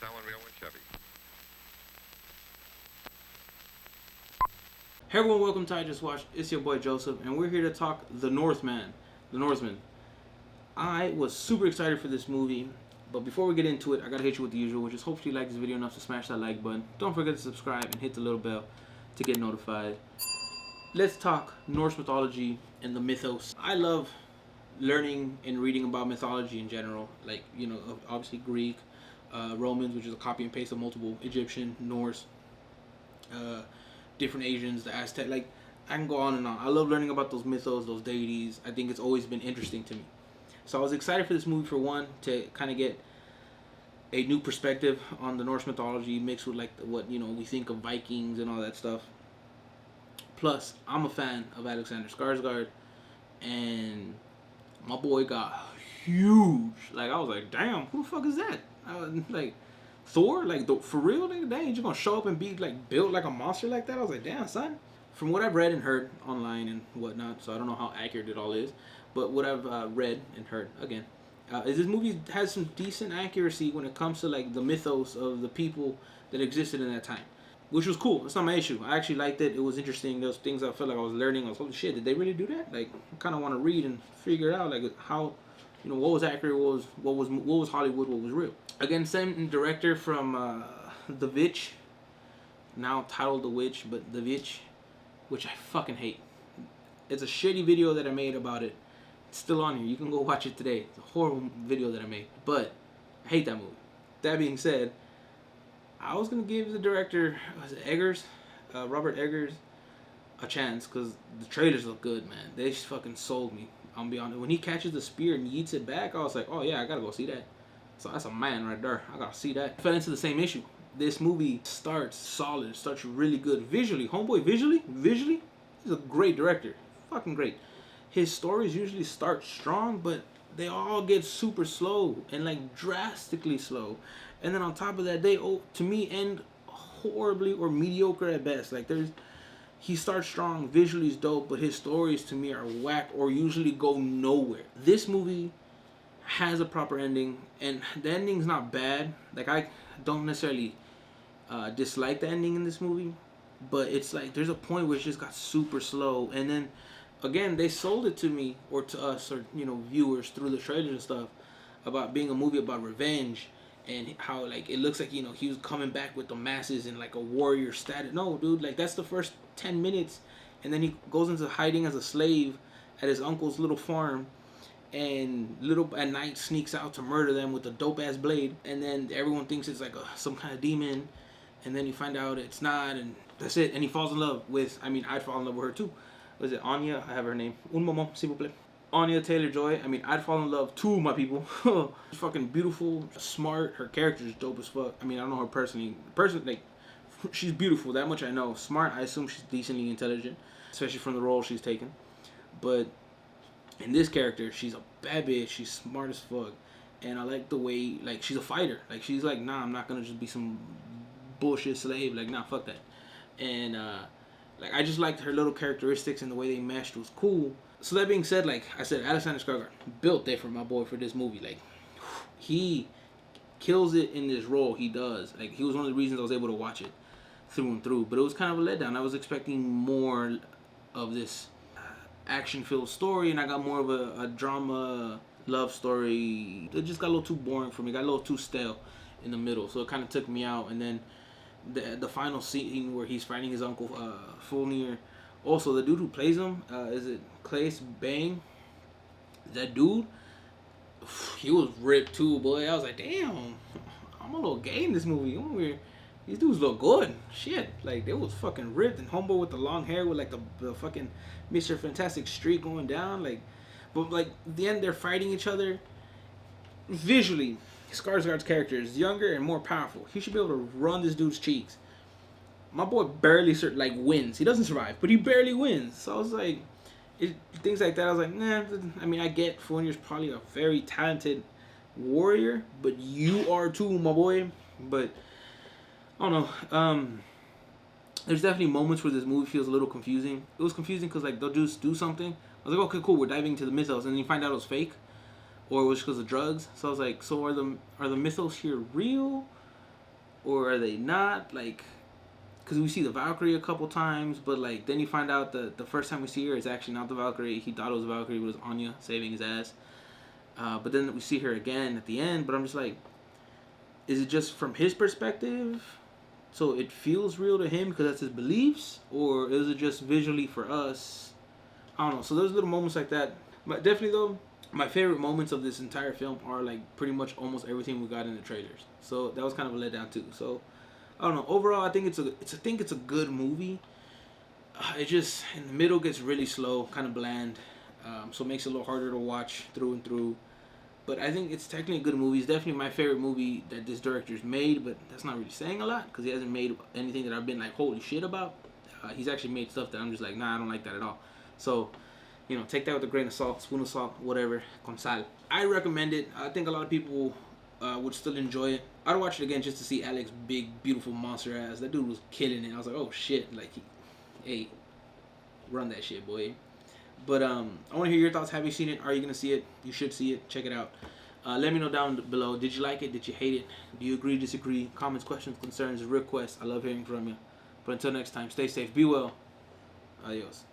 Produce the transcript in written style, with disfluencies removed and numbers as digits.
selling real one Chevy. Hey everyone, welcome to IJustWatched. It's your boy Joseph, and we're here to talk The Northman. The Northman. I was super excited for this movie, but before we get into it, I gotta hit you with the usual, which is hopefully you like this video enough to smash that like button. Don't forget to subscribe and hit the little bell to get notified. Let's talk Norse mythology and the mythos. I love learning and reading about mythology in general, like, you know, obviously Greek, Romans, which is a copy and paste of multiple, Egyptian, Norse, different Asians, the Aztec, like, I can go on and on. I love learning about those mythos, those deities. I think it's always been interesting to me. So I was excited for this movie, for one, to kind of get a new perspective on the Norse mythology mixed with, like, what, you know, we think of Vikings and all that stuff. Plus, I'm a fan of Alexander Skarsgård, and my boy got huge. Like, I was like, damn, who the fuck is that? Like, Thor? Like, for real? Like, dang, you just gonna show up and be, like, built like a monster like that? I was like, damn, son. From what I've read and heard online and whatnot, so I don't know how accurate it all is, but what I've read and heard, again, is this movie has some decent accuracy when it comes to, like, the mythos of the people that existed in that time, which was cool. It's not my issue. I actually liked it. It was interesting. Those things I felt like I was learning. I was, holy shit, did they really do that? Like, I kind of want to read and figure out, like, how, you know, what was accurate, what was Hollywood, what was real. Again, same director from The Witch, now titled The Witch, but The Witch, which I fucking hate. It's a shitty video that I made about it. It's still on here. You can go watch it today. It's a horrible video that I made, but I hate that movie. That being said, I was gonna give the director, was it Eggers, Robert Eggers, a chance, because the trailers look good, man. They just fucking sold me. I'm be honest. When he catches the spear and yeets it back, I was like, oh yeah, I gotta go see that. So that's a man right there. I gotta see that. I fell into the same issue. This movie starts solid, starts really good visually. Homeboy, visually, he's a great director. Fucking great. His stories usually start strong, but they all get super slow and, like, drastically slow. And then on top of that, they, to me, end horribly or mediocre at best. Like, he starts strong, visually is dope, but his stories to me are whack or usually go nowhere. This movie has a proper ending, and the ending's not bad. Like, I don't necessarily dislike the ending in this movie, but it's like there's a point where it just got super slow. And then again, they sold it to me, or to us, or, you know, viewers, through the trailers and stuff, about being a movie about revenge, and how, like, it looks like, you know, he was coming back with the masses and, like, a warrior status. No, dude, like, that's the first 10 minutes, and then he goes into hiding as a slave at his uncle's little farm, and at night sneaks out to murder them with a dope ass blade, and then everyone thinks it's like some kind of demon, and then you find out it's not, and that's it. And he falls in love with, I mean, I'd fall in love with her too. Was it Anya? I have her name. Un moment, s'il vous plaît. Anya TaylorJoy. I mean, I'd fall in love too, my people. She's fucking beautiful, smart. Her character is dope as fuck. I mean, I don't know her personally. Like, she's beautiful. That much I know. Smart. I assume she's decently intelligent, especially from the role she's taken. But in this character, she's a bad bitch. She's smart as fuck, and I like the way, like, she's a fighter. Like, she's like, nah, I'm not gonna just be some bullshit slave. Like, nah, fuck that. And like, I just liked her little characteristics, and the way they meshed was cool. So that being said, like I said, Alexander Skarsgård built different, my boy, for this movie. Like, he kills it in this role. He does. Like, he was one of the reasons I was able to watch it through and through. But it was kind of a letdown. I was expecting more of this action-filled story, and I got more of a drama, love story. It just got a little too boring for me. It got a little too stale in the middle, so it kind of took me out. And then the final scene where he's fighting his uncle, Fulnir. Also, the dude who plays him, is it Claes Bang? That dude, he was ripped too, boy. I was like, damn, I'm a little gay in this movie. These dudes look good. Shit, like, they was fucking ripped. And homeboy with the long hair with, like, the fucking Mr. Fantastic streak going down, like. But, like, at the end, they're fighting each other. Visually, Skarsgård's character is younger and more powerful. He should be able to run this dude's cheeks. My boy barely, like, wins. He doesn't survive, but he barely wins. So I was like, things like that, I was like, nah. I mean, I get Fulnir's probably a very talented warrior, but you are too, my boy. But I don't know. There's definitely moments where this movie feels a little confusing. It was confusing because, like, they'll just do something. I was like, okay, cool, we're diving into the mythos, and then you find out it was fake, or it was because of drugs. So I was like, so are the mythos here real, or are they not? Like, because we see the Valkyrie a couple times, but like then you find out the first time we see her is actually not the Valkyrie. He thought it was Valkyrie, but it was Anya saving his ass. But then we see her again at the end. But I'm just like, is it just from his perspective, so it feels real to him because that's his beliefs, or is it just visually for us? I don't know. So there's little moments like that. But definitely though, my favorite moments of this entire film are like pretty much almost everything we got in the trailers. So that was kind of a letdown too. So I don't know. Overall, I think it's a good movie. It just in the middle gets really slow, kind of bland, so it makes it a little harder to watch through and through. But I think it's technically a good movie. It's definitely my favorite movie that this director's made, but that's not really saying a lot because he hasn't made anything that I've been like holy shit about. He's actually made stuff that I'm just like, nah, I don't like that at all. So, you know, take that with a grain of salt, spoon of salt, whatever, con sal. I recommend it. I think a lot of people would still enjoy it. I'd watch it again just to see Alex's big, beautiful monster ass. That dude was killing it. I was like, oh shit, like, hey, run that shit, boy. But I want to hear your thoughts. Have you seen it? Are you gonna see it? You should see it. Check it out. Let me know down below. Did you like it? Did you hate it? Do you agree? Disagree? Comments, questions, concerns, requests. I love hearing from you. But until next time, stay safe. Be well. Adios.